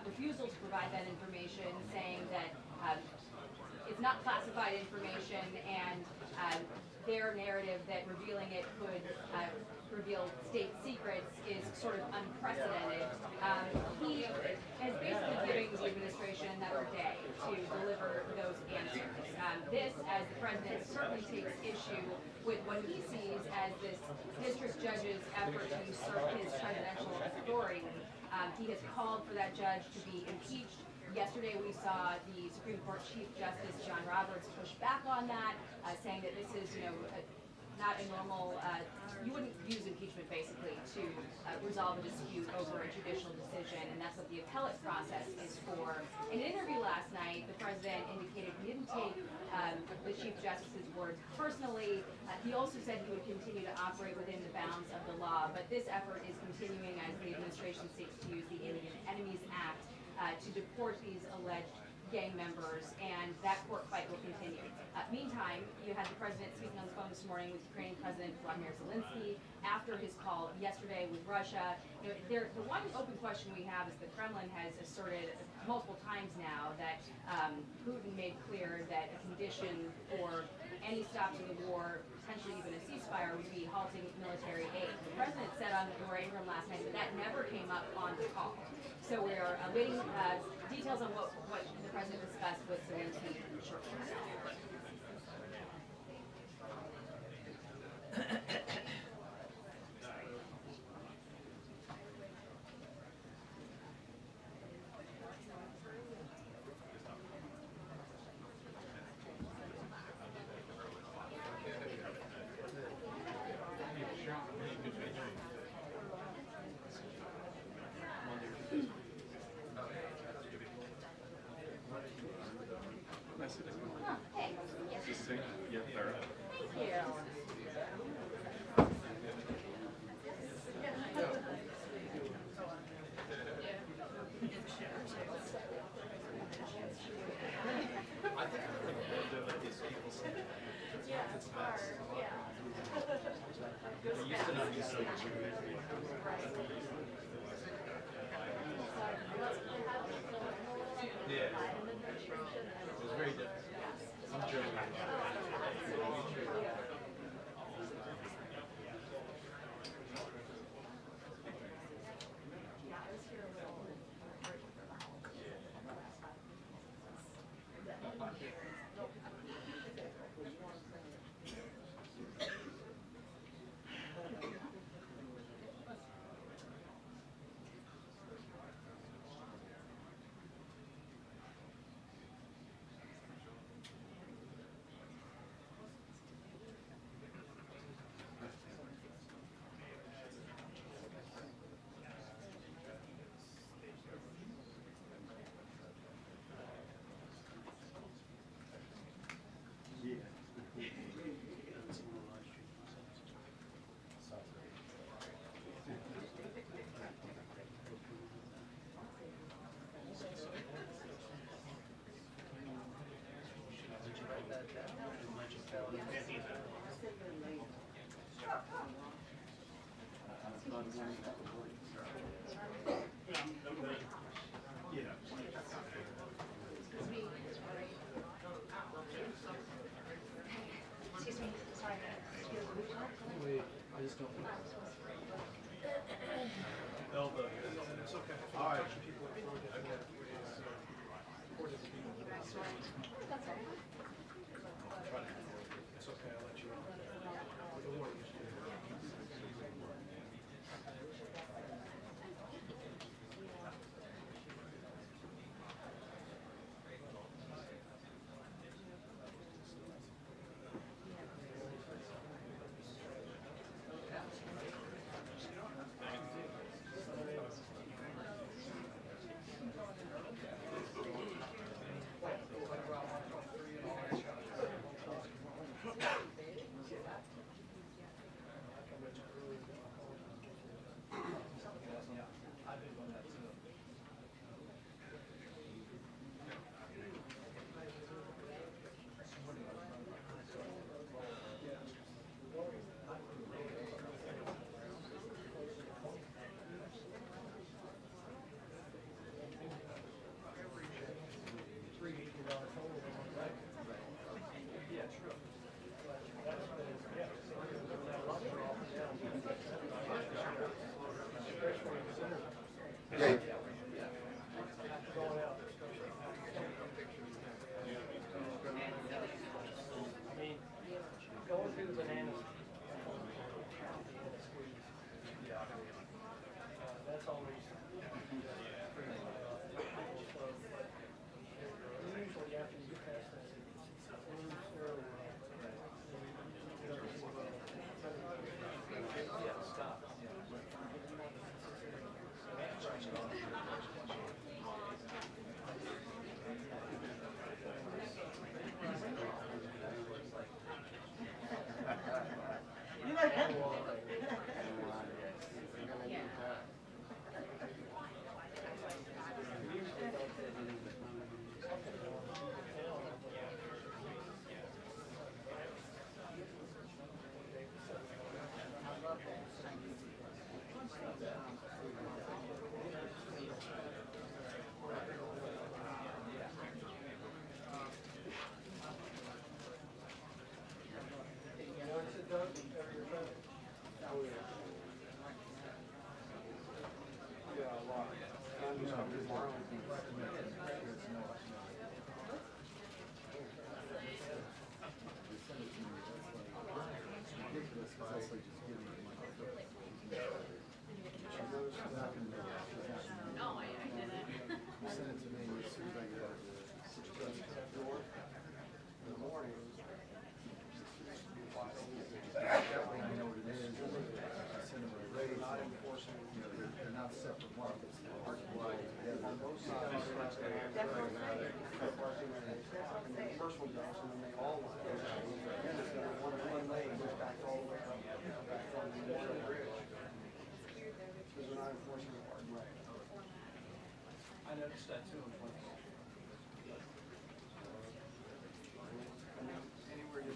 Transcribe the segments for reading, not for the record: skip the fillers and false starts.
refusal to provide that information, saying that it's not classified information, and their narrative that revealing it could reveal state secrets is sort of unprecedented. He is basically giving the administration another day to deliver those answers. This, as the president, certainly takes issue with what he sees as this district judge's effort to usurp his presidential authority. He has called for that judge to be impeached. Yesterday we saw the Supreme Court Chief Justice John Roberts push back on that, saying that this is, not a normal, you wouldn't use impeachment basically to resolve a dispute over a judicial decision, and that's what the appellate process is for. In an interview last night, the president indicated he didn't take the Chief Justice's words personally. He also said he would continue to operate within the bounds of the law, but this effort is continuing as the administration seeks to use the Indian Enemies Act to deport these alleged gang members, and that court fight will continue. Meantime, you had the president speaking on the phone this morning with Ukrainian President Vladimir Zelensky after his call yesterday with Russia. The one open question we have is the Kremlin has asserted multiple times now that Putin made clear that a condition for any stop to the war, potentially even a ceasefire, would be halting military aid. The president said on Laura Ingraham last night that never came up on the call. So we are awaiting details on what the president discussed with Zelensky shortly. It's okay. All right. It's okay, I'll let you know. Yeah. I mean, going through the bananas. That's always. Usually after you get past that, stop. I noticed that too. Anywhere you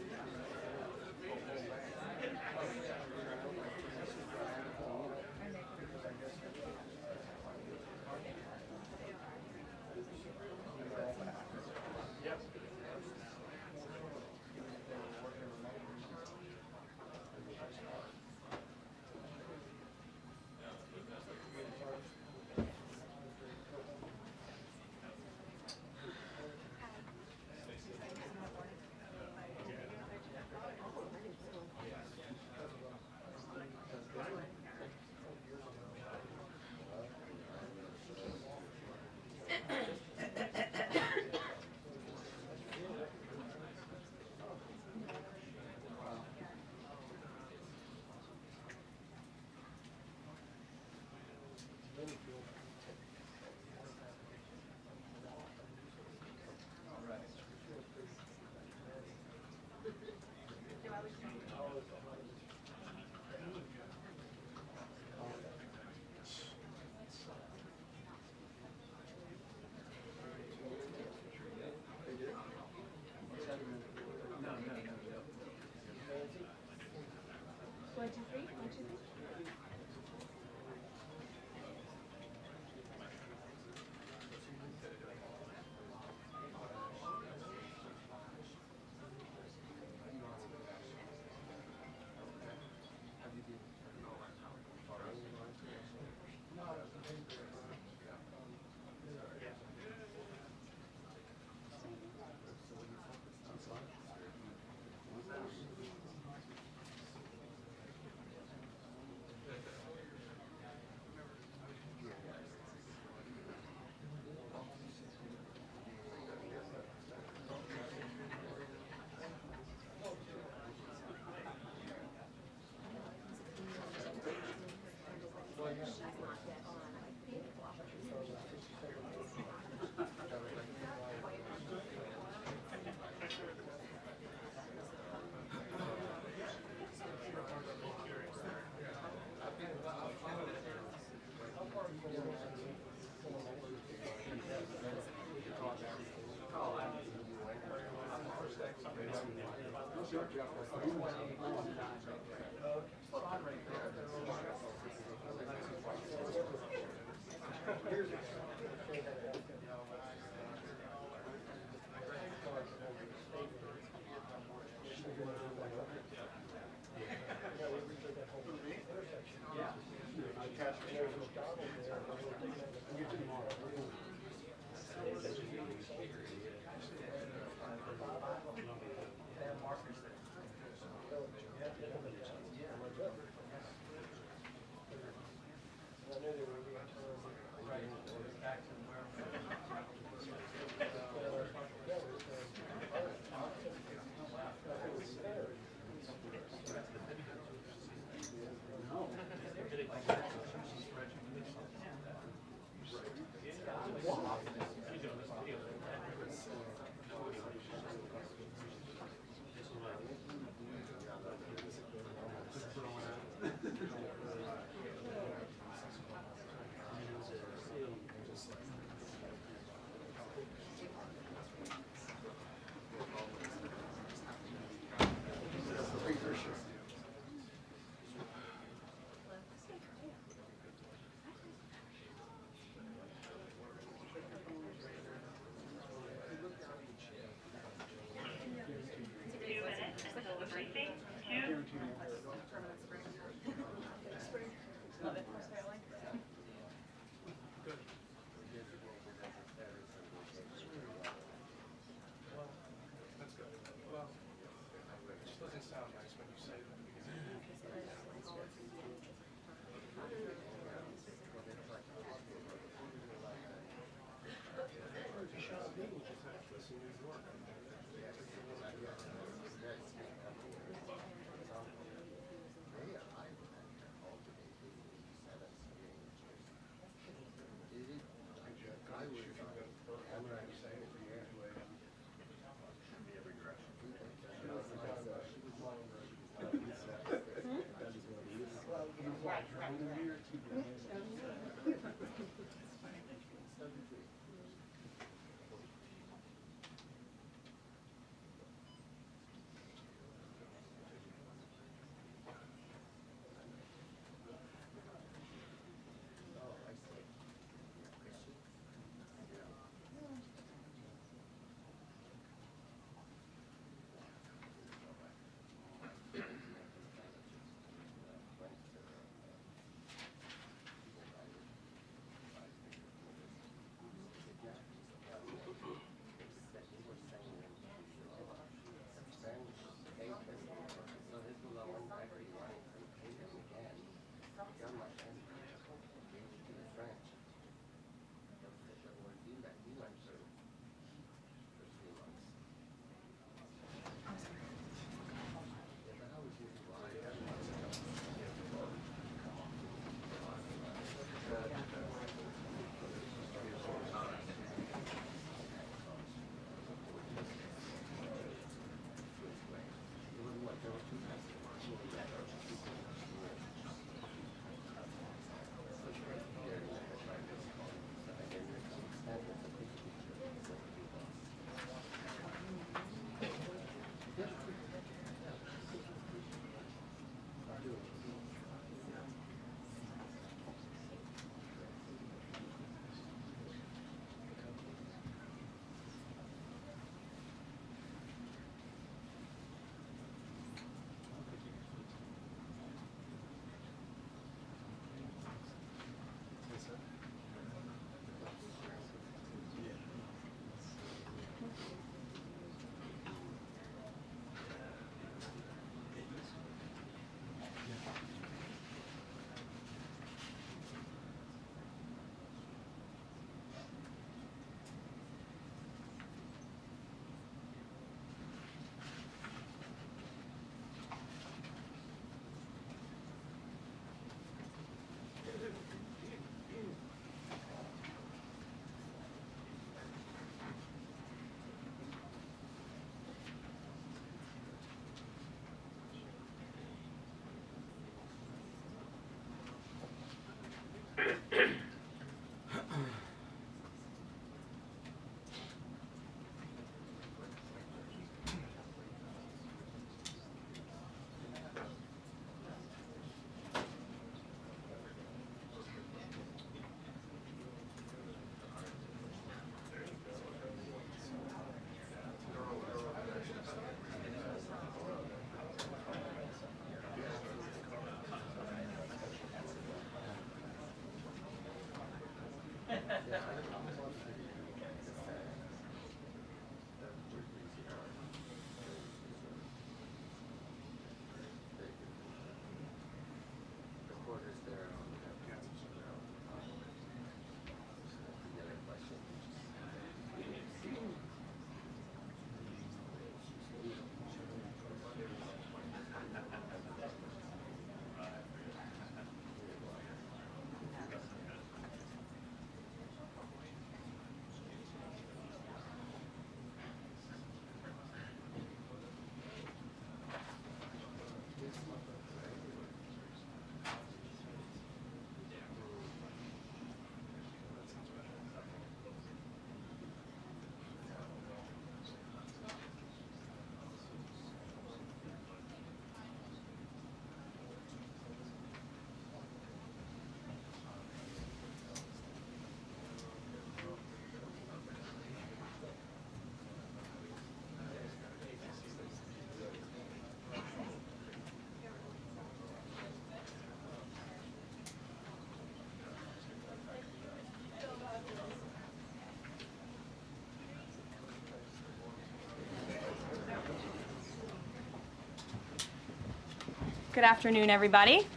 Good afternoon, everybody.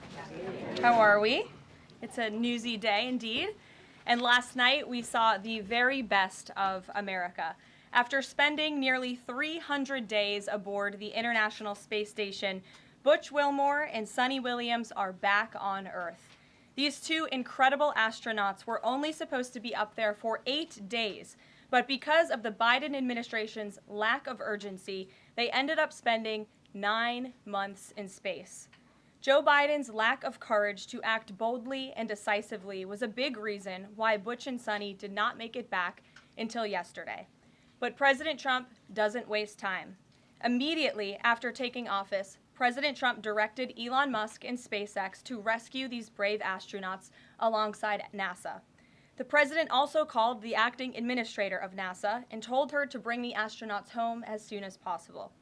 How are we? It's a newsy day indeed. And last night we saw the very best of America. After spending nearly 300 days aboard the International Space Station, Butch Wilmore and Suni Williams are back on Earth. These two incredible astronauts were only supposed to be up there for 8 days, but because of the Biden administration's lack of urgency, they ended up spending 9 months in space. Joe Biden's lack of courage to act boldly and decisively was a big reason why Butch and Suni did not make it back until yesterday. But President Trump doesn't waste time. Immediately after taking office, President Trump directed Elon Musk and SpaceX to rescue these brave astronauts alongside NASA. The president also called the acting administrator of NASA and told her to bring the astronauts home as soon as possible.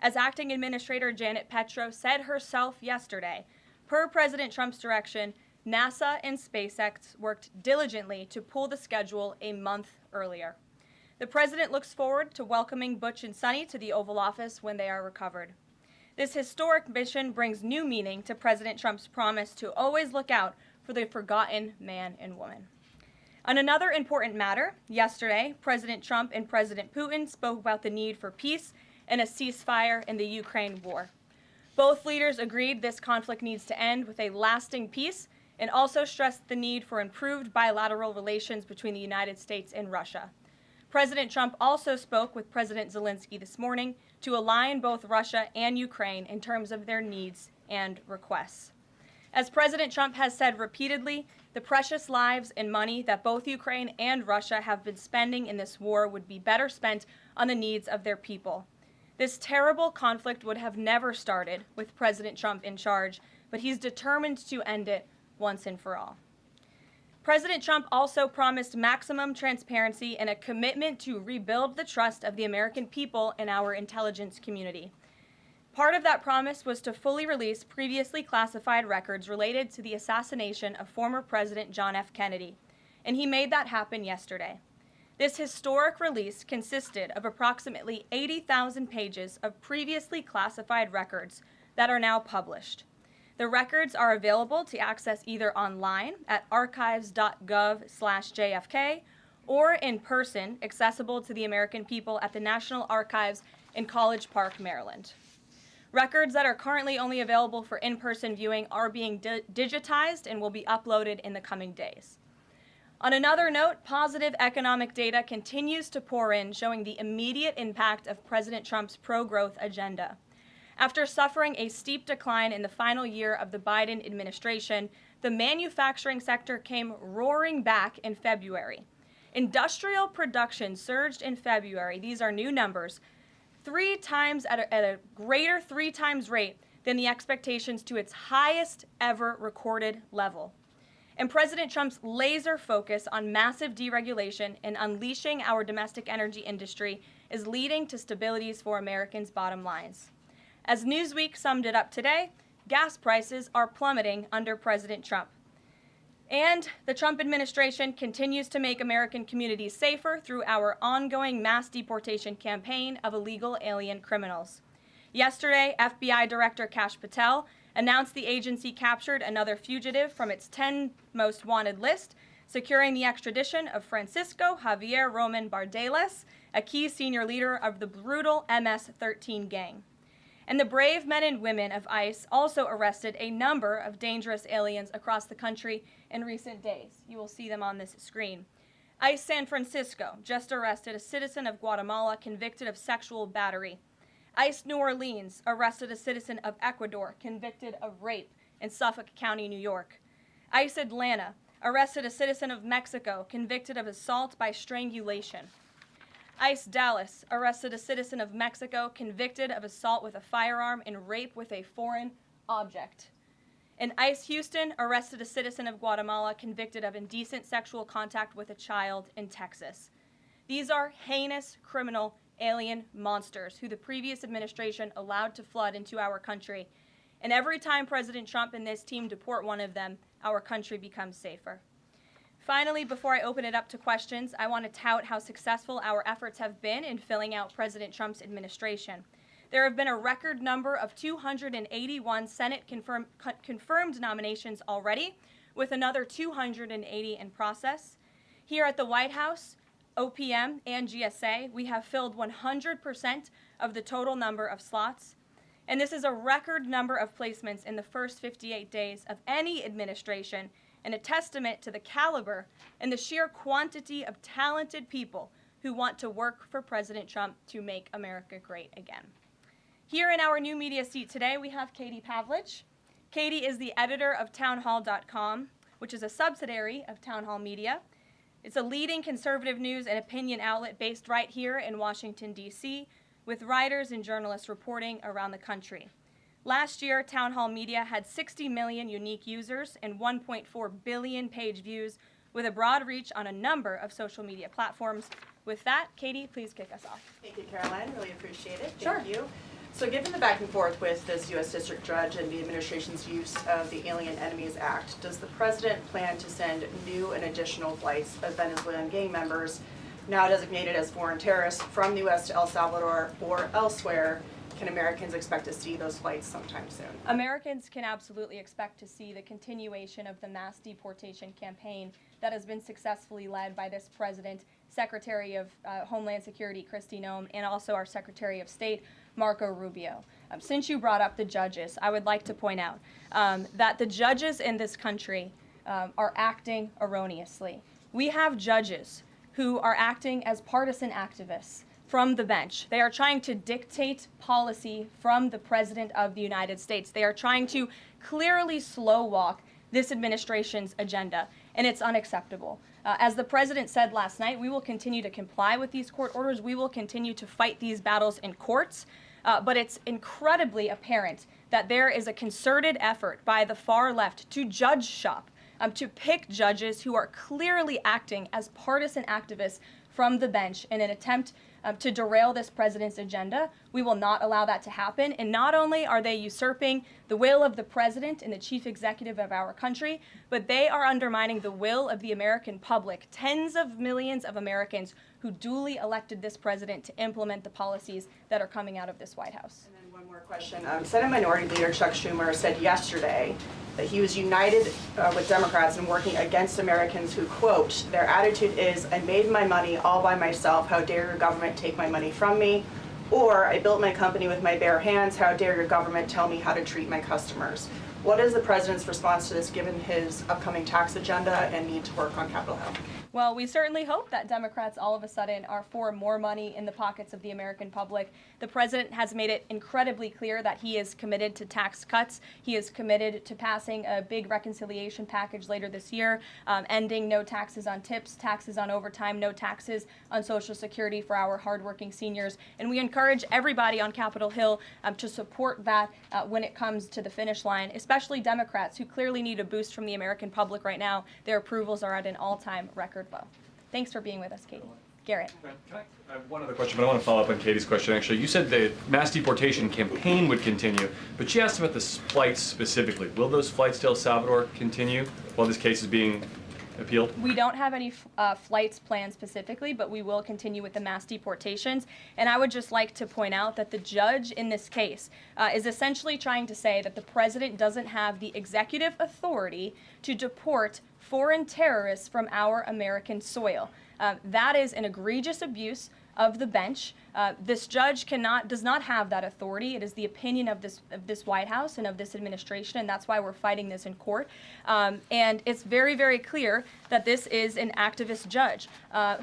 As acting administrator Janet Petro said herself yesterday, per President Trump's direction, NASA and SpaceX worked diligently to pull the schedule a month earlier. The president looks forward to welcoming Butch and Suni to the Oval Office when they are recovered. This historic mission brings new meaning to President Trump's promise to always look out for the forgotten man and woman. On another important matter, yesterday, President Trump and President Putin spoke about the need for peace and a ceasefire in the Ukraine war. Both leaders agreed this conflict needs to end with a lasting peace and also stressed the need for improved bilateral relations between the United States and Russia. President Trump also spoke with President Zelensky this morning to align both Russia and Ukraine in terms of their needs and requests. As President Trump has said repeatedly, the precious lives and money that both Ukraine and Russia have been spending in this war would be better spent on the needs of their people. This terrible conflict would have never started with President Trump in charge, but he's determined to end it once and for all. President Trump also promised maximum transparency and a commitment to rebuild the trust of the American people in our intelligence community. Part of that promise was to fully release previously classified records related to the assassination of former President John F. Kennedy, and he made that happen yesterday. This historic release consisted of approximately 80,000 pages of previously classified records that are now published. The records are available to access either online at archives.gov/JFK or in person, accessible to the American people at the National Archives in College Park, Maryland. Records that are currently only available for in-person viewing are being digitized and will be uploaded in the coming days. On another note, positive economic data continues to pour in, showing the immediate impact of President Trump's pro-growth agenda. After suffering a steep decline in the final year of the Biden administration, the manufacturing sector came roaring back in February. Industrial production surged in February, these are new numbers, 3 times at a greater 3 times rate than the expectations to its highest ever recorded level. And President Trump's laser focus on massive deregulation and unleashing our domestic energy industry is leading to stabilities for Americans' bottom lines. As Newsweek summed it up today, gas prices are plummeting under President Trump. And the Trump administration continues to make American communities safer through our ongoing mass deportation campaign of illegal alien criminals. Yesterday, FBI Director Kash Patel announced the agency captured another fugitive from its 10 most wanted list, securing the extradition of Francisco Javier Roman Bardeles, a key senior leader of the brutal MS-13 gang. And the brave men and women of ICE also arrested a number of dangerous aliens across the country in recent days. You will see them on this screen. ICE San Francisco just arrested a citizen of Guatemala convicted of sexual battery. ICE New Orleans arrested a citizen of Ecuador convicted of rape in Suffolk County, New York. ICE Atlanta arrested a citizen of Mexico convicted of assault by strangulation. ICE Dallas arrested a citizen of Mexico convicted of assault with a firearm and rape with a foreign object. And ICE Houston arrested a citizen of Guatemala convicted of indecent sexual contact with a child in Texas. These are heinous criminal alien monsters who the previous administration allowed to flood into our country. And every time President Trump and this team deport one of them, our country becomes safer. Finally, before I open it up to questions, I want to tout how successful our efforts have been in filling out President Trump's administration. There have been a record number of 281 Senate confirmed nominations already, with another 280 in process. Here at the White House, OPM and GSA, we have filled 100% of the total number of slots. And this is a record number of placements in the first 58 days of any administration, and a testament to the caliber and the sheer quantity of talented people who want to work for President Trump to make America great again. Here in our new media seat today, we have Katie Pavlich. Katie is the editor of townhall.com, which is a subsidiary of Town Hall Media. It's a leading conservative news and opinion outlet based right here in Washington, D.C., with writers and journalists reporting around the country. Last year, Town Hall Media had 60 million unique users and 1.4 billion page views, with a broad reach on a number of social media platforms. With that, Katie, please kick us off. Thank you, Caroline. Really appreciate it. Sure. Thank you. So given the back and forth with this U.S. District Judge and the administration's use of the Alien Enemies Act, does the President plan to send new and additional flights of Venezuelan gang members, now designated as foreign terrorists, from the U.S. to El Salvador or elsewhere? Can Americans expect to see those flights sometime soon? Americans can absolutely expect to see the continuation of the mass deportation campaign that has been successfully led by this president, Secretary of Homeland Security Kristi Noem, and also our Secretary of State, Marco Rubio. Since you brought up the judges, I would like to point out that the judges in this country are acting erroneously. We have judges who are acting as partisan activists from the bench. They are trying to dictate policy from the President of the United States. They are trying to clearly slow walk this administration's agenda, and it's unacceptable. As the President said last night, we will continue to comply with these court orders. We will continue to fight these battles in courts, but it's incredibly apparent that there is a concerted effort by the far left to judge shop, to pick judges who are clearly acting as partisan activists from the bench in an attempt to derail this president's agenda. We will not allow that to happen. And not only are they usurping the will of the president and the chief executive of our country, but they are undermining the will of the American public, tens of millions of Americans who duly elected this president to implement the policies that are coming out of this White House. And then one more question. Senate Minority Leader Chuck Schumer said yesterday that he was united with Democrats in working against Americans who, quote, their attitude is, I made my money all by myself, how dare your government take my money from me? Or, I built my company with my bare hands, how dare your government tell me how to treat my customers? What is the president's response to this, given his upcoming tax agenda and need to work on Capitol Hill? Well, we certainly hope that Democrats all of a sudden are for more money in the pockets of the American public. The president has made it incredibly clear that he is committed to tax cuts. He is committed to passing a big reconciliation package later this year, ending no taxes on tips, taxes on overtime, no taxes on Social Security for our hardworking seniors. And we encourage everybody on Capitol Hill to support that when it comes to the finish line, especially Democrats who clearly need a boost from the American public right now. Their approvals are at an all-time record low. Thanks for being with us, Katie. Garrett. I have one other question, but I want to follow up on Katie's question, actually. You said the mass deportation campaign would continue, but she asked about the flights specifically. Will those flights to El Salvador continue while this case is being appealed? We don't have any flights planned specifically, but we will continue with the mass deportations. And I would just like to point out that the judge in this case is essentially trying to say that the president doesn't have the executive authority to deport foreign terrorists from our American soil. That is an egregious abuse of the bench. This judge does not have that authority. It is the opinion of this White House and of this administration, and that's why we're fighting this in court. And it's very, very clear that this is an activist judge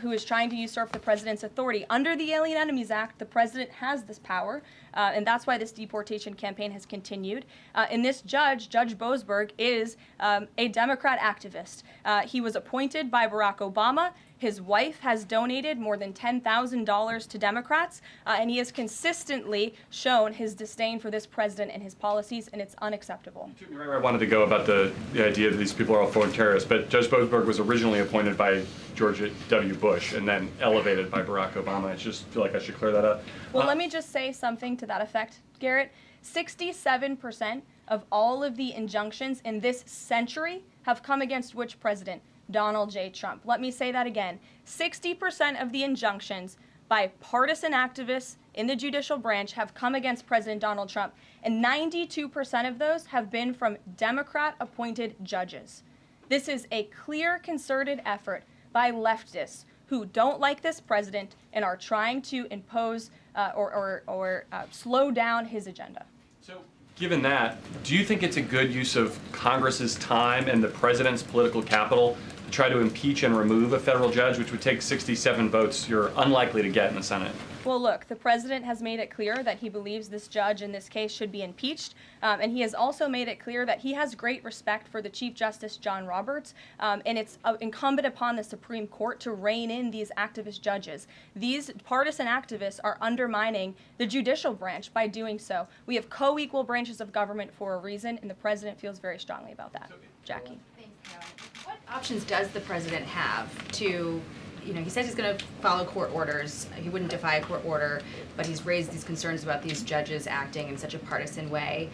who is trying to usurp the president's authority. Under the Alien Enemies Act, the president has this power, and that's why this deportation campaign has continued. And this judge, Judge Boasberg, is a Democrat activist. He was appointed by Barack Obama. His wife has donated more than $10,000 to Democrats, and he has consistently shown his disdain for this president and his policies, and it's unacceptable. Right where I wanted to go about the idea that these people are all foreign terrorists, but Judge Boasberg was originally appointed by George W. Bush and then elevated by Barack Obama. I just feel like I should clear that up. Well, let me just say something to that effect, Garrett. 67% of all of the injunctions in this century have come against which president? Donald J. Trump. Let me say that again. 60% of the injunctions by partisan activists in the judicial branch have come against President Donald Trump, and 92% of those have been from Democrat-appointed judges. This is a clear, concerted effort by leftists who don't like this president and are trying to impose or slow down his agenda. So, given that, do you think it's a good use of Congress's time and the president's political capital to try to impeach and remove a federal judge, which would take 67 votes you're unlikely to get in the Senate? Well, look, the president has made it clear that he believes this judge in this case should be impeached, and he has also made it clear that he has great respect for the Chief Justice John Roberts, and it's incumbent upon the Supreme Court to rein in these activist judges. These partisan activists are undermining the judicial branch by doing so. We have co-equal branches of government for a reason, and the president feels very strongly about that. Jackie. Thanks, Carolyn. What options does the president have to, he says he's going to follow court orders. He wouldn't defy a court order, but he's raised these concerns about these judges acting in such a partisan way.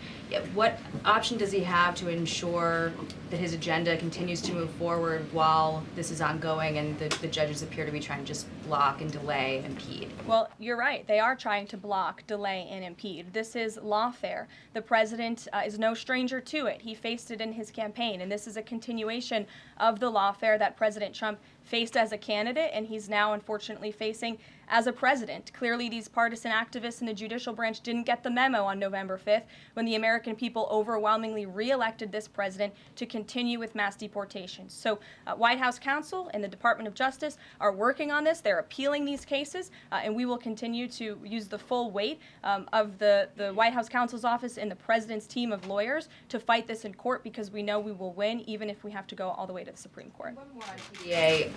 What option does he have to ensure that his agenda continues to move forward while this is ongoing and the judges appear to be trying to just block and delay and impede? Well, you're right. They are trying to block, delay, and impede. This is lawfare. The president is no stranger to it. He faced it in his campaign, and this is a continuation of the lawfare that President Trump faced as a candidate, and he's now unfortunately facing as a president. Clearly, these partisan activists in the judicial branch didn't get the memo on November 5th when the American people overwhelmingly re-elected this president to continue with mass deportations. So White House counsel and the Department of Justice are working on this. They're appealing these cases, and we will continue to use the full weight of the White House counsel's office and the president's team of lawyers to fight this in court, because we know we will win, even if we have to go all the way to the Supreme Court. One more on TDA.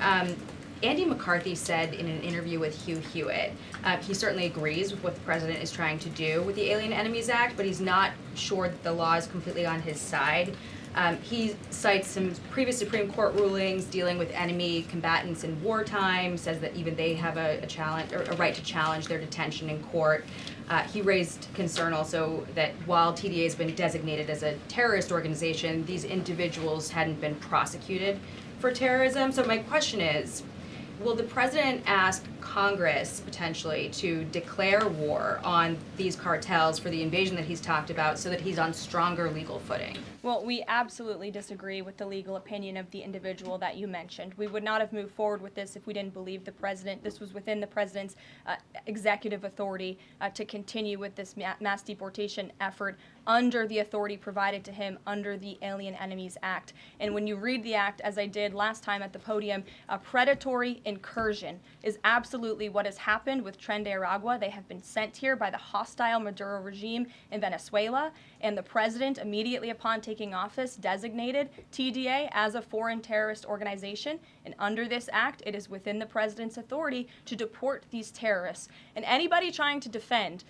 Andy McCarthy said in an interview with Hugh Hewitt, he certainly agrees with what the president is trying to do with the Alien Enemies Act, but he's not sure that the law is completely on his side. He cites some previous Supreme Court rulings dealing with enemy combatants in wartime, says that even they have a right to challenge their detention in court. He raised concern also that while TDA has been designated as a terrorist organization, these individuals hadn't been prosecuted for terrorism. So my question is, will the president ask Congress potentially to declare war on these cartels for the invasion that he's talked about so that he's on stronger legal footing? Well, we absolutely disagree with the legal opinion of the individual that you mentioned. We would not have moved forward with this if we didn't believe the president. This was within the president's executive authority to continue with this mass deportation effort under the authority provided to him under the Alien Enemies Act. And when you read the act, as I did last time at the podium, a predatory incursion is absolutely what has happened with Tren de Aragua. They have been sent here by the hostile Maduro regime in Venezuela, and the president, immediately upon taking office, designated TDA as a foreign terrorist organization. And under this act, it is within the president's authority to deport these terrorists. And anybody trying to defend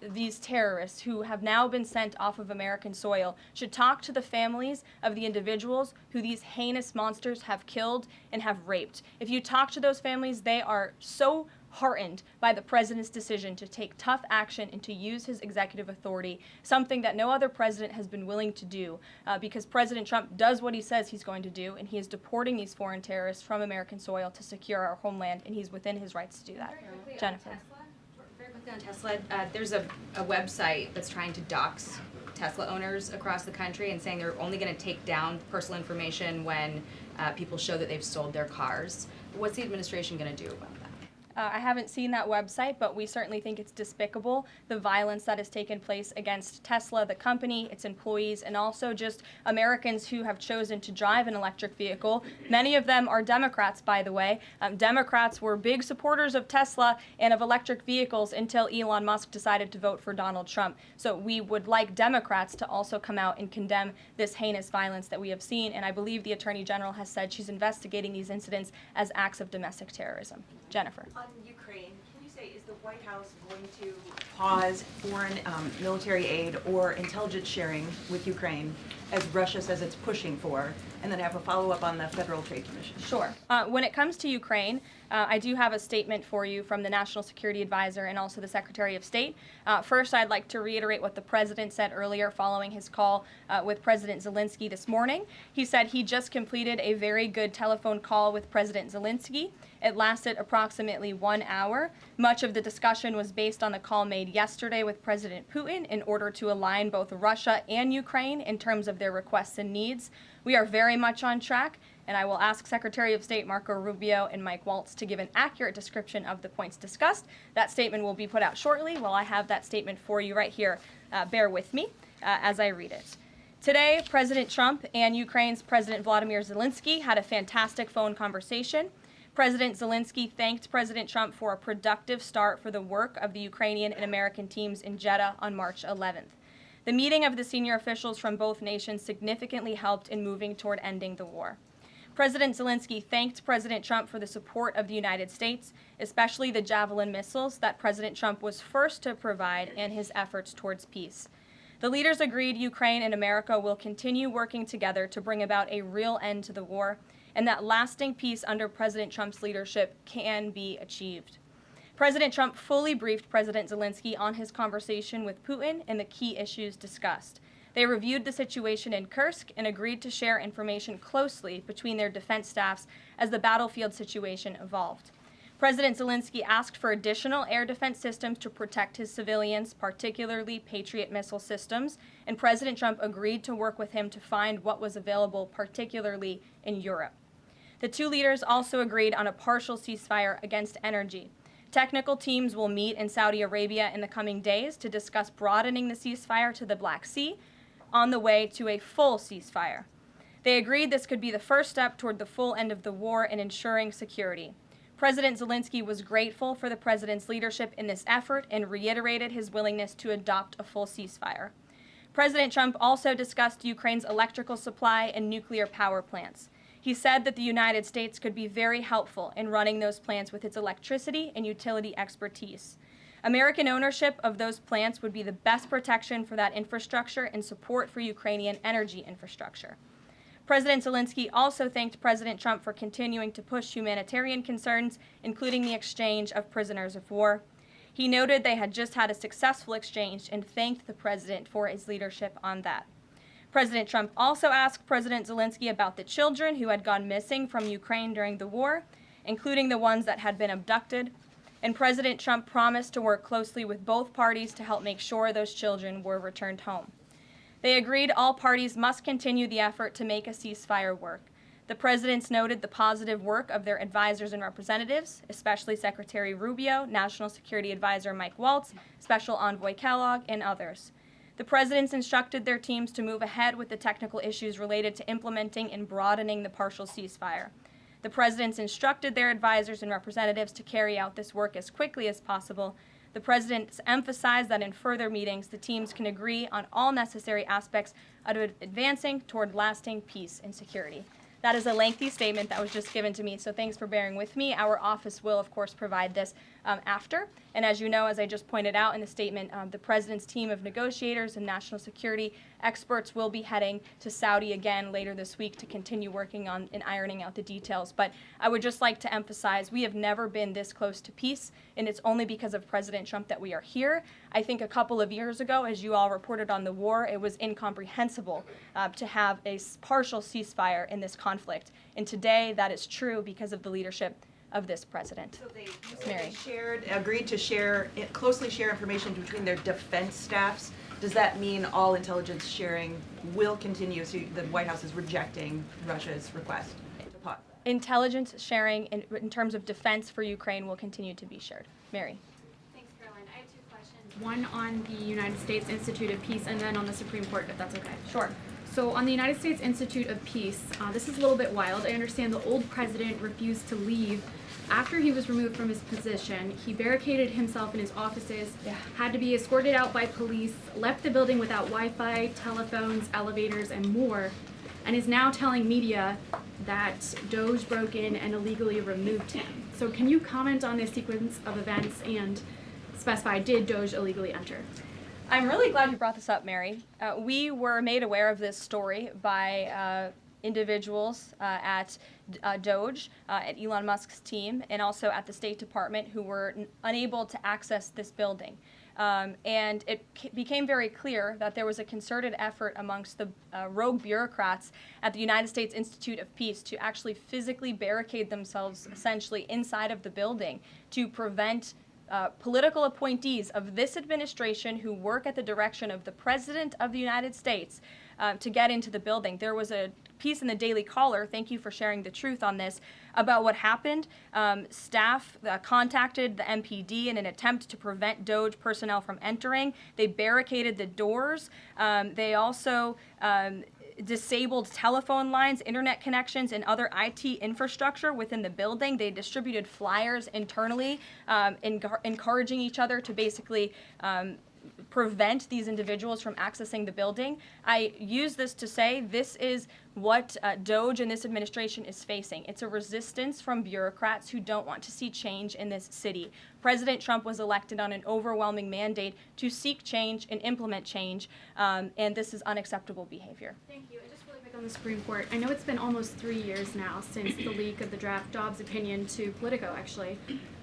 these terrorists who have now been sent off of American soil should talk to the families of the individuals who these heinous monsters have killed and have raped. If you talk to those families, they are so heartened by the president's decision to take tough action and to use his executive authority, something that no other president has been willing to do, because President Trump does what he says he's going to do, and he is deporting these foreign terrorists from American soil to secure our homeland, and he's within his rights to do that. Jennifer. Very quickly on Tesla, there's a website that's trying to dox Tesla owners across the country and saying they're only going to take down personal information when people show that they've sold their cars. What's the administration going to do about that? I haven't seen that website, but we certainly think it's despicable, the violence that has taken place against Tesla, the company, its employees, and also just Americans who have chosen to drive an electric vehicle. Many of them are Democrats, by the way. Democrats were big supporters of Tesla and of electric vehicles until Elon Musk decided to vote for Donald Trump. So we would like Democrats to also come out and condemn this heinous violence that we have seen, and I believe the Attorney General has said she's investigating these incidents as acts of domestic terrorism. Jennifer. On Ukraine, can you say, is the White House going to pause foreign military aid or intelligence sharing with Ukraine, as Russia says it's pushing for, and then I have a follow-up on the Federal Trade Commission. Sure. When it comes to Ukraine, I do have a statement for you from the National Security Advisor and also the Secretary of State. First, I'd like to reiterate what the President said earlier following his call with President Zelensky this morning. He said he just completed a very good telephone call with President Zelensky. It lasted approximately 1 hour. Much of the discussion was based on the call made yesterday with President Putin in order to align both Russia and Ukraine in terms of their requests and needs. We are very much on track, and I will ask Secretary of State Marco Rubio and Mike Waltz to give an accurate description of the points discussed. That statement will be put out shortly. Well, I have that statement for you right here. Bear with me as I read it. Today, President Trump and Ukraine's President Volodymyr Zelensky had a fantastic phone conversation. President Zelensky thanked President Trump for a productive start for the work of the Ukrainian and American teams in Jeddah on March 11th. The meeting of the senior officials from both nations significantly helped in moving toward ending the war. President Zelensky thanked President Trump for the support of the United States, especially the Javelin missiles that President Trump was first to provide and his efforts towards peace. The leaders agreed Ukraine and America will continue working together to bring about a real end to the war, and that lasting peace under President Trump's leadership can be achieved. President Trump fully briefed President Zelensky on his conversation with Putin and the key issues discussed. They reviewed the situation in Kursk and agreed to share information closely between their defense staffs as the battlefield situation evolved. President Zelensky asked for additional air defense systems to protect his civilians, particularly Patriot missile systems, and President Trump agreed to work with him to find what was available, particularly in Europe. The two leaders also agreed on a partial ceasefire against energy. Technical teams will meet in Saudi Arabia in the coming days to discuss broadening the ceasefire to the Black Sea on the way to a full ceasefire. They agreed this could be the first step toward the full end of the war and ensuring security. President Zelensky was grateful for the president's leadership in this effort and reiterated his willingness to adopt a full ceasefire. President Trump also discussed Ukraine's electrical supply and nuclear power plants. He said that the United States could be very helpful in running those plants with its electricity and utility expertise. American ownership of those plants would be the best protection for that infrastructure and support for Ukrainian energy infrastructure. President Zelensky also thanked President Trump for continuing to push humanitarian concerns, including the exchange of prisoners of war. He noted they had just had a successful exchange and thanked the president for his leadership on that. President Trump also asked President Zelensky about the children who had gone missing from Ukraine during the war, including the ones that had been abducted, and President Trump promised to work closely with both parties to help make sure those children were returned home. They agreed all parties must continue the effort to make a ceasefire work. The presidents noted the positive work of their advisors and representatives, especially Secretary Rubio, National Security Advisor Mike Waltz, Special Envoy Kellogg, and others. The presidents instructed their teams to move ahead with the technical issues related to implementing and broadening the partial ceasefire. The presidents instructed their advisors and representatives to carry out this work as quickly as possible. The presidents emphasized that in further meetings, the teams can agree on all necessary aspects of advancing toward lasting peace and security. That is a lengthy statement that was just given to me, so thanks for bearing with me. Our office will, of course, provide this after. And as you know, as I just pointed out in the statement, the president's team of negotiators and national security experts will be heading to Saudi again later this week to continue working on and ironing out the details. But I would just like to emphasize we have never been this close to peace, and it's only because of President Trump that we are here. I think a couple of years ago, as you all reported on the war, it was incomprehensible to have a partial ceasefire in this conflict. And today, that is true because of the leadership of this president. So they Mary. agreed to closely share information between their defense staffs. Does that mean all intelligence sharing will continue? So the White House is rejecting Russia's request to pause. Intelligence sharing in terms of defense for Ukraine will continue to be shared. Mary. Thanks, Caroline. I have two questions. One on the United States Institute of Peace and then on the Supreme Court, if that's okay. Sure. So on the United States Institute of Peace, this is a little bit wild. I understand the old president refused to leave after he was removed from his position. He barricaded himself in his offices, had to be escorted out by police, left the building without Wi-Fi, telephones, elevators, and more, and is now telling media that Doge broke in and illegally removed him. So can you comment on this sequence of events and specify, did Doge illegally enter? I'm really glad you brought this up, Mary. We were made aware of this story by individuals at DOJ, at Elon Musk's team, and also at the State Department who were unable to access this building. And it became very clear that there was a concerted effort amongst the rogue bureaucrats at the United States Institute of Peace to actually physically barricade themselves essentially inside of the building to prevent political appointees of this administration who work at the direction of the President of the United States to get into the building. There was a piece in the Daily Caller, thank you for sharing the truth on this, about what happened. Staff contacted the MPD in an attempt to prevent DOJ personnel from entering. They barricaded the doors. They also disabled telephone lines, internet connections, and other IT infrastructure within the building. They distributed flyers internally, encouraging each other to basically prevent these individuals from accessing the building. I use this to say this is what DOJ and this administration is facing. It's a resistance from bureaucrats who don't want to see change in this city. President Trump was elected on an overwhelming mandate to seek change and implement change, and this is unacceptable behavior. Thank you. And just really quick on the Supreme Court, I know it's been almost 3 years now since the leak of the draft Dobbs opinion to Politico, actually.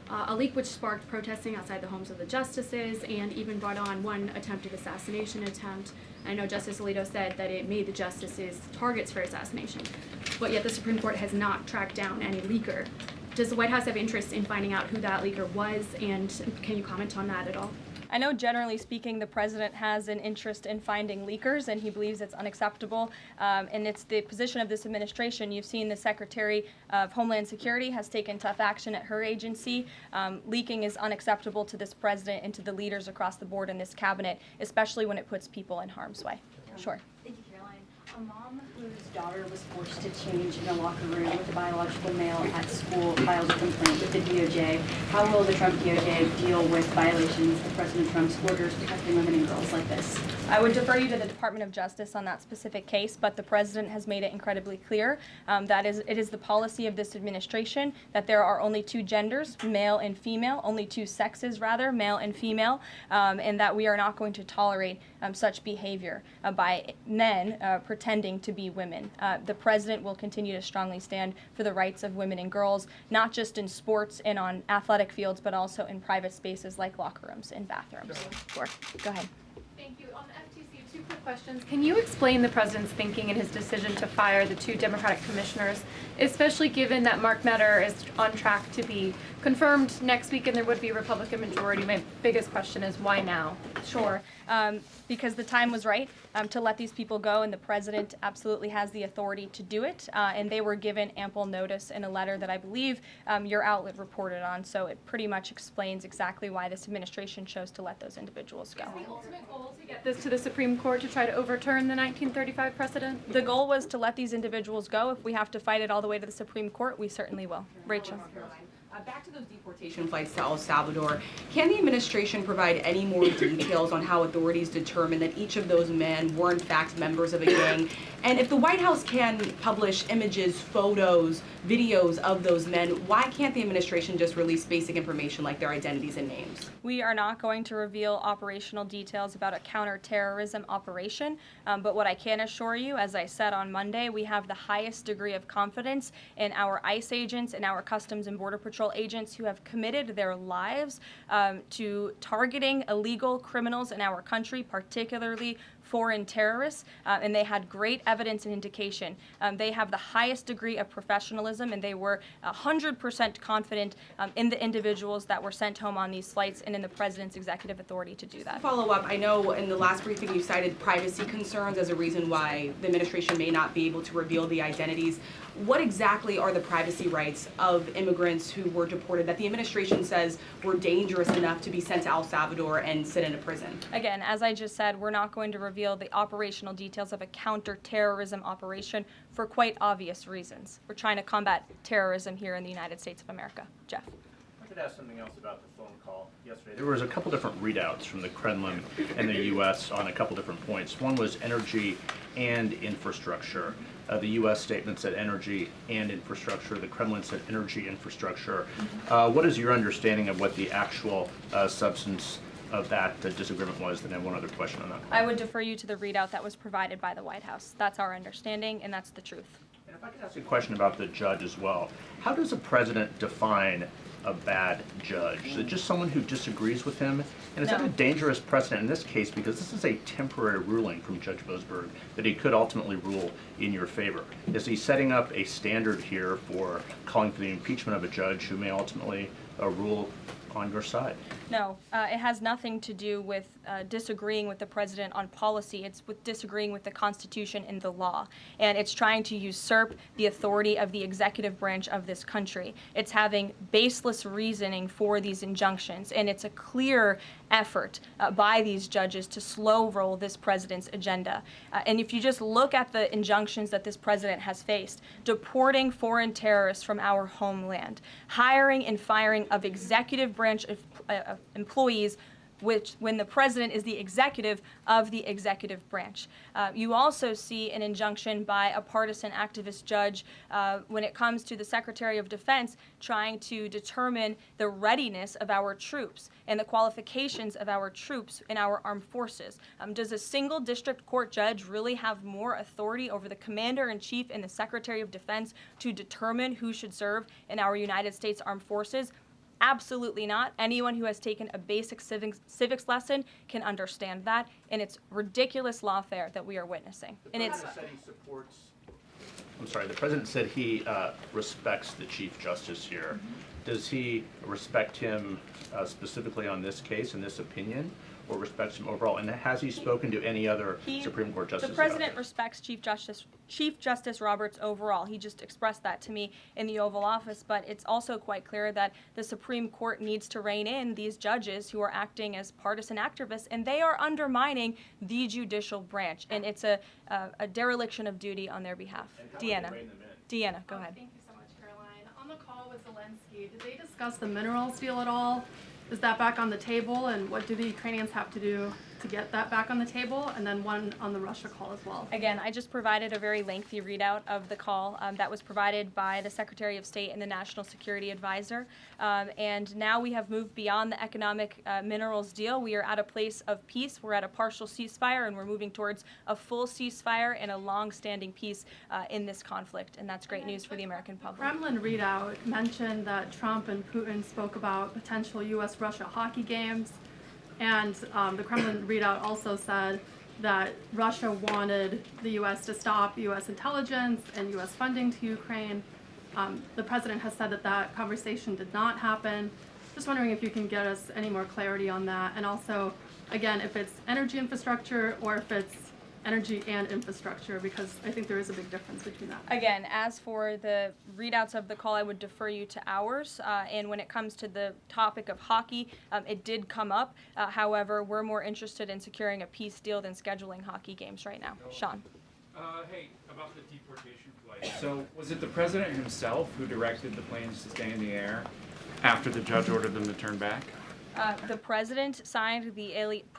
A leak which sparked protesting outside the homes of the justices and even brought on one attempted assassination attempt. I know Justice Alito said that it made the justices targets for assassination, but yet the Supreme Court has not tracked down any leaker. Does the White House have interest in finding out who that leaker was, and can you comment on that at all? I know generally speaking the president has an interest in finding leakers and he believes it's unacceptable, and it's the position of this administration. You've seen the Secretary of Homeland Security has taken tough action at her agency. Leaking is unacceptable to this president and to the leaders across the board in this cabinet, especially when it puts people in harm's way. Sure. Thank you, Caroline. A mom whose daughter was forced to change in a locker room with a biological male at school files a complaint with the DOJ. How will the Trump DOJ deal with violations of President Trump's orders protecting women and girls like this? I would defer you to the Department of Justice on that specific case, but the president has made it incredibly clear that it is the policy of this administration that there are only two genders, male and female, only two sexes rather, male and female, and that we are not going to tolerate such behavior by men pretending to be women. The president will continue to strongly stand for the rights of women and girls, not just in sports and on athletic fields, but also in private spaces like locker rooms and bathrooms. Sure. Go ahead. Thank you. On the FTC, two quick questions. Can you explain the president's thinking in his decision to fire the two Democratic commissioners, especially given that Mark Meadow is on track to be confirmed next week and there would be a Republican majority? My biggest question is why now? Sure. Because the time was right to let these people go, and the president absolutely has the authority to do it, and they were given ample notice in a letter that I believe your outlet reported on, so it pretty much explains exactly why this administration chose to let those individuals go. Is the ultimate goal to get this to the Supreme Court to try to overturn the 1935 precedent? The goal was to let these individuals go. If we have to fight it all the way to the Supreme Court, we certainly will. Rachel. Back to those deportation flights to El Salvador, can the administration provide any more details on how authorities determined that each of those men were in fact members of a gang? And if the White House can publish images, photos, videos of those men, why can't the administration just release basic information like their identities and names? We are not going to reveal operational details about a counterterrorism operation, but what I can assure you, as I said on Monday, we have the highest degree of confidence in our ICE agents and our Customs and Border Patrol agents who have committed their lives to targeting illegal criminals in our country, particularly foreign terrorists, and they had great evidence and indication. They have the highest degree of professionalism, and they were 100% confident in the individuals that were sent home on these flights and in the president's executive authority to do that. Follow up, I know in the last briefing you cited privacy concerns as a reason why the administration may not be able to reveal the identities. What exactly are the privacy rights of immigrants who were deported that the administration says were dangerous enough to be sent to El Salvador and sit in a prison? Again, as I just said, we're not going to reveal the operational details of a counterterrorism operation for quite obvious reasons. We're trying to combat terrorism here in the United States of America. Jeff. I could ask something else about the phone call yesterday. There was a couple different readouts from the Kremlin and the U.S. on a couple different points. One was energy and infrastructure. The U.S. statement said energy and infrastructure. The Kremlin said energy infrastructure. What is your understanding of what the actual substance of that disagreement was, then I have one other question on that. I would defer you to the readout that was provided by the White House. That's our understanding, and that's the truth. And if I could ask a question about the judge as well. How does a president define a bad judge? Is it just someone who disagrees with him? And is that a dangerous precedent in this case, because this is a temporary ruling from Judge Boasberg that he could ultimately rule in your favor? Is he setting up a standard here for calling for the impeachment of a judge who may ultimately rule on your side? No, it has nothing to do with disagreeing with the president on policy. It's with disagreeing with the Constitution and the law. And it's trying to usurp the authority of the executive branch of this country. It's having baseless reasoning for these injunctions. And it's a clear effort by these judges to slow roll this president's agenda. And if you just look at the injunctions that this president has faced, deporting foreign terrorists from our homeland, hiring and firing of executive branch employees, which when the president is the executive of the executive branch. You also see an injunction by a partisan activist judge when it comes to the Secretary of Defense trying to determine the readiness of our troops and the qualifications of our troops in our armed forces. Does a single district court judge really have more authority over the Commander-in-Chief and the Secretary of Defense to determine who should serve in our United States Armed Forces? Absolutely not. Anyone who has taken a basic civics lesson can understand that, and it's ridiculous lawfare that we are witnessing. And it's. I'm sorry. The president said he respects the Chief Justice here. Does he respect him specifically on this case and this opinion, or respects him overall? And has he spoken to any other Supreme Court justices? The president respects Chief Justice Roberts overall. He just expressed that to me in the Oval Office, but it's also quite clear that the Supreme Court needs to rein in these judges who are acting as partisan activists, and they are undermining the judicial branch, and it's a dereliction of duty on their behalf. Deanna, go ahead. Thank you so much, Caroline. On the call with Zelensky, did they discuss the minerals deal at all? Is that back on the table, and what do the Ukrainians have to do to get that back on the table? And then one on the Russia call as well. Again, I just provided a very lengthy readout of the call that was provided by the Secretary of State and the National Security Advisor. And now we have moved beyond the economic minerals deal. We are at a place of peace. We're at a partial ceasefire, and we're moving towards a full ceasefire and a long-standing peace in this conflict. And that's great news for the American public. Kremlin readout mentioned that Trump and Putin spoke about potential U.S.-Russia hockey games. And the Kremlin readout also said that Russia wanted the U.S. to stop U.S. intelligence and U.S. funding to Ukraine. The president has said that that conversation did not happen. Just wondering if you can get us any more clarity on that. And also, again, if it's energy infrastructure or if it's energy and infrastructure, because I think there is a big difference between that. Again, as for the readouts of the call, I would defer you to ours. And when it comes to the topic of hockey, it did come up. However, we're more interested in securing a peace deal than scheduling hockey games right now. Sean. Hey, about the deportation flight. So was it the president himself who directed the planes to stay in the air after the judge ordered them to turn back? The president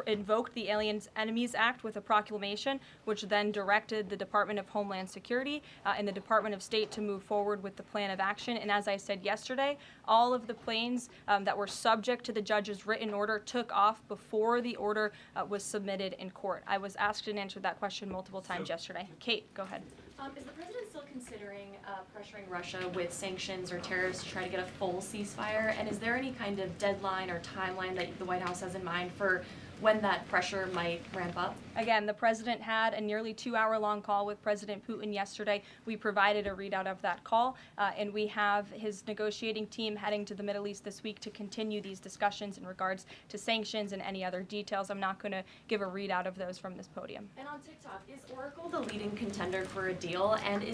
invoked the Aliens Enemies Act with a proclamation, which then directed the Department of Homeland Security and the Department of State to move forward with the plan of action. And as I said yesterday, all of the planes that were subject to the judge's written order took off before the order was submitted in court. I was asked and answered that question multiple times yesterday. Kate, go ahead. Is the president still considering pressuring Russia with sanctions or tariffs to try to get a full ceasefire? And is there any kind of deadline or timeline that the White House has in mind for when that pressure might ramp up? Again, the president had a nearly 2-hour-long call with President Putin yesterday. We provided a readout of that call, and we have his negotiating team heading to the Middle East this week to continue these discussions in regards to sanctions and any other details. I'm not going to give a readout of those from this podium. And on TikTok, is Oracle the leading contender for a deal? And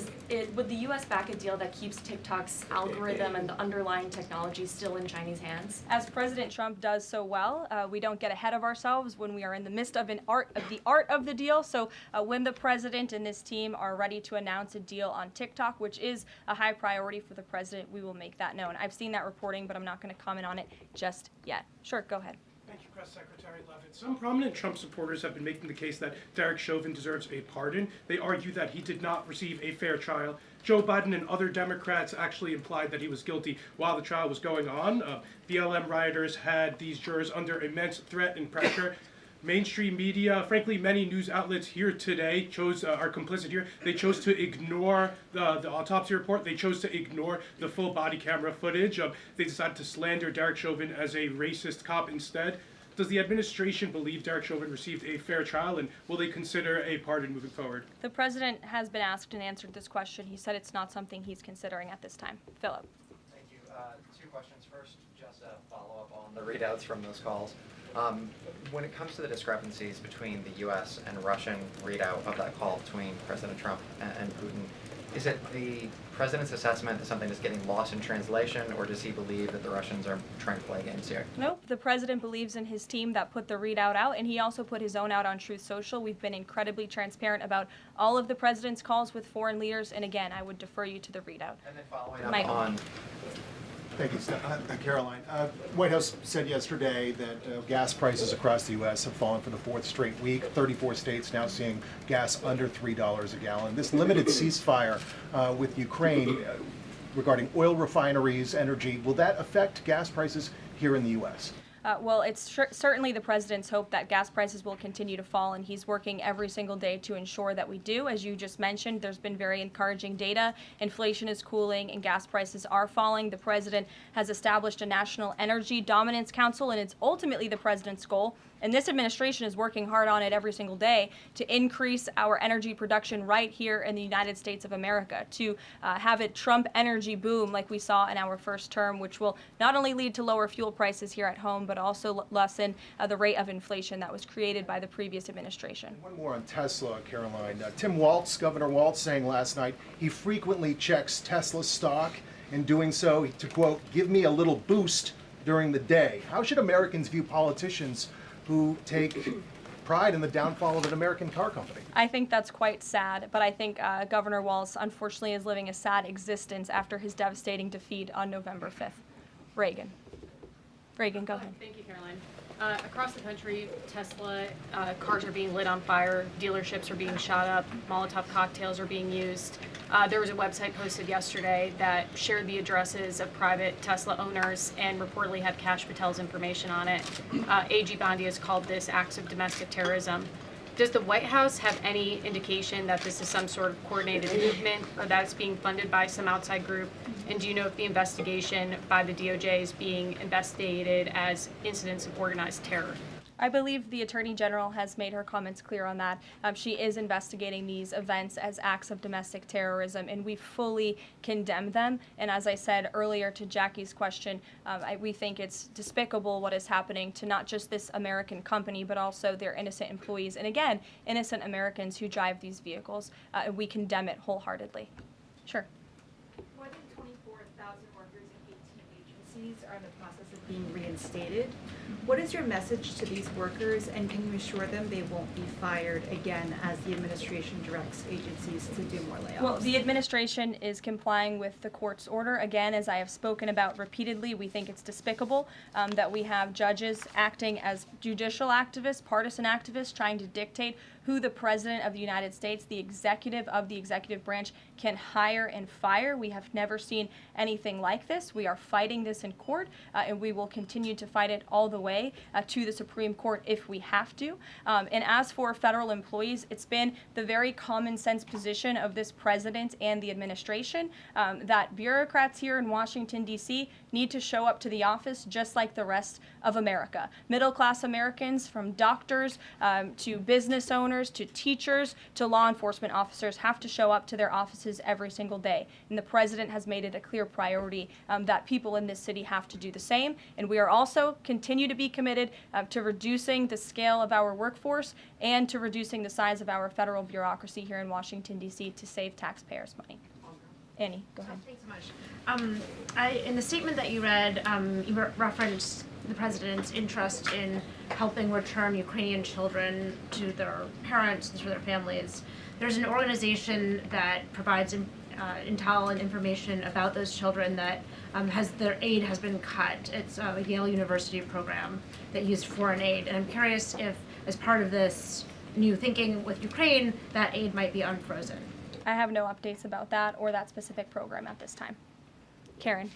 would the U.S. back a deal that keeps TikTok's algorithm and the underlying technology still in Chinese hands? As President Trump does so well, we don't get ahead of ourselves when we are in the midst of the art of the deal. So when the president and this team are ready to announce a deal on TikTok, which is a high priority for the president, we will make that known. I've seen that reporting, but I'm not going to comment on it just yet. Sure, go ahead. Thank you, Press Secretary Levitt. Some prominent Trump supporters have been making the case that Derek Chauvin deserves a pardon. They argue that he did not receive a fair trial. Joe Biden and other Democrats actually implied that he was guilty while the trial was going on. BLM rioters had these jurors under immense threat and pressure. Mainstream media, frankly, many news outlets here today are complicit here. They chose to ignore the autopsy report. They chose to ignore the full body camera footage. They decided to slander Derek Chauvin as a racist cop instead. Does the administration believe Derek Chauvin received a fair trial, and will they consider a pardon moving forward? The president has been asked and answered this question. He said it's not something he's considering at this time. Philip. Thank you. Two questions. First, just a follow-up on the readouts from those calls. When it comes to the discrepancies between the U.S. and Russian readout of that call between President Trump and Putin, is it the president's assessment that something is getting lost in translation, or does he believe that the Russians are trying to play games here? Nope. The president believes in his team that put the readout out, and he also put his own out on Truth Social. We've been incredibly transparent about all of the president's calls with foreign leaders, and again, I would defer you to the readout. And then following up Michael. on... Thank you, Caroline. White House said yesterday that gas prices across the U.S. have fallen for the fourth straight week. 34 states now seeing gas under $3 a gallon. This limited ceasefire with Ukraine regarding oil refineries, energy, will that affect gas prices here in the U.S.? Well, it's certainly the president's hope that gas prices will continue to fall, and he's working every single day to ensure that we do. As you just mentioned, there's been very encouraging data. Inflation is cooling and gas prices are falling. The president has established a National Energy Dominance Council, and it's ultimately the president's goal, and this administration is working hard on it every single day, to increase our energy production right here in the United States of America, to have it Trump energy boom like we saw in our first term, which will not only lead to lower fuel prices here at home, but also lessen the rate of inflation that was created by the previous administration. One more on Tesla, Caroline. Tim Walz, Governor Walz, saying last night he frequently checks Tesla stock. In doing so, to quote, give me a little boost during the day. How should Americans view politicians who take pride in the downfall of an American car company? I think that's quite sad, but I think Governor Walz unfortunately is living a sad existence after his devastating defeat on November 5th. Reagan, go ahead. Thank you, Caroline. Across the country, Tesla cars are being lit on fire, dealerships are being shot up, Molotov cocktails are being used. There was a website posted yesterday that shared the addresses of private Tesla owners and reportedly had Kash Patel's information on it. A.G. Bondi has called this acts of domestic terrorism. Does the White House have any indication that this is some sort of coordinated movement or that it's being funded by some outside group? And do you know if the investigation by the DOJ is being investigated as incidents of organized terror? I believe the Attorney General has made her comments clear on that. She is investigating these events as acts of domestic terrorism, and we fully condemn them. And as I said earlier to Jackie's question, we think it's despicable what is happening to not just this American company, but also their innocent employees. And again, innocent Americans who drive these vehicles. We condemn it wholeheartedly. Sure. More than 24,000 workers in 18 agencies are in the process of being reinstated. What is your message to these workers, and can you assure them they won't be fired again as the administration directs agencies to do more layoffs? Well, the administration is complying with the court's order. Again, as I have spoken about repeatedly, we think it's despicable that we have judges acting as judicial activists, partisan activists, trying to dictate who the President of the United States, the executive of the executive branch, can hire and fire. We have never seen anything like this. We are fighting this in court, and we will continue to fight it all the way to the Supreme Court if we have to. And as for federal employees, it's been the very common sense position of this president and the administration that bureaucrats here in Washington, D.C. need to show up to the office just like the rest of America. Middle-class Americans, from doctors to business owners, to teachers, to law enforcement officers, have to show up to their offices every single day. And the president has made it a clear priority that people in this city have to do the same. And we are also continue to be committed to reducing the scale of our workforce and to reducing the size of our federal bureaucracy here in Washington, D.C. to save taxpayers' money. Annie, go ahead. Thanks so much. In the statement that you read, you referenced the president's interest in helping return Ukrainian children to their parents and to their families. There's an organization that provides intel and information about those children that their aid has been cut. It's a Yale University program that used foreign aid. And I'm curious if, as part of this new thinking with Ukraine, that aid might be unfrozen. I have no updates about that or that specific program at this time. Karen.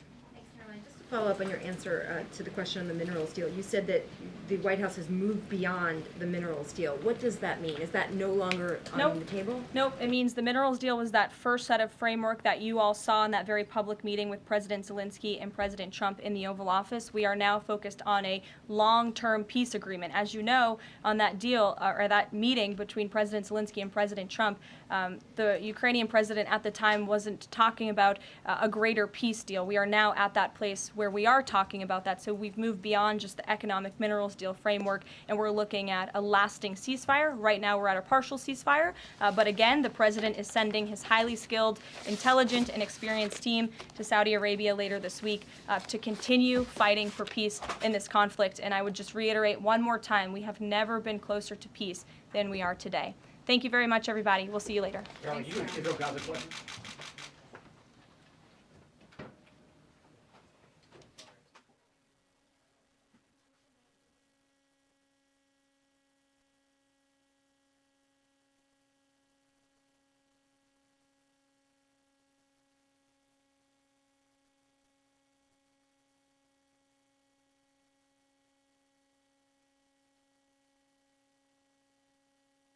Follow up on your answer to the question on the minerals deal. You said that the White House has moved beyond the minerals deal. What does that mean? Is that no longer on the table? Nope. It means the minerals deal was that first set of framework that you all saw in that very public meeting with President Zelensky and President Trump in the Oval Office. We are now focused on a long-term peace agreement. As you know, on that deal or that meeting between President Zelensky and President Trump, the Ukrainian president at the time wasn't talking about a greater peace deal. We are now at that place where we are talking about that. So we've moved beyond just the economic minerals deal framework, and we're looking at a lasting ceasefire. Right now we're at a partial ceasefire, but again, the president is sending his highly skilled, intelligent, and experienced team to Saudi Arabia later this week to continue fighting for peace in this conflict. And I would just reiterate one more time, we have never been closer to peace than we are today. Thank you very much, everybody. We'll see you later. Carol, you Israel Gaza question?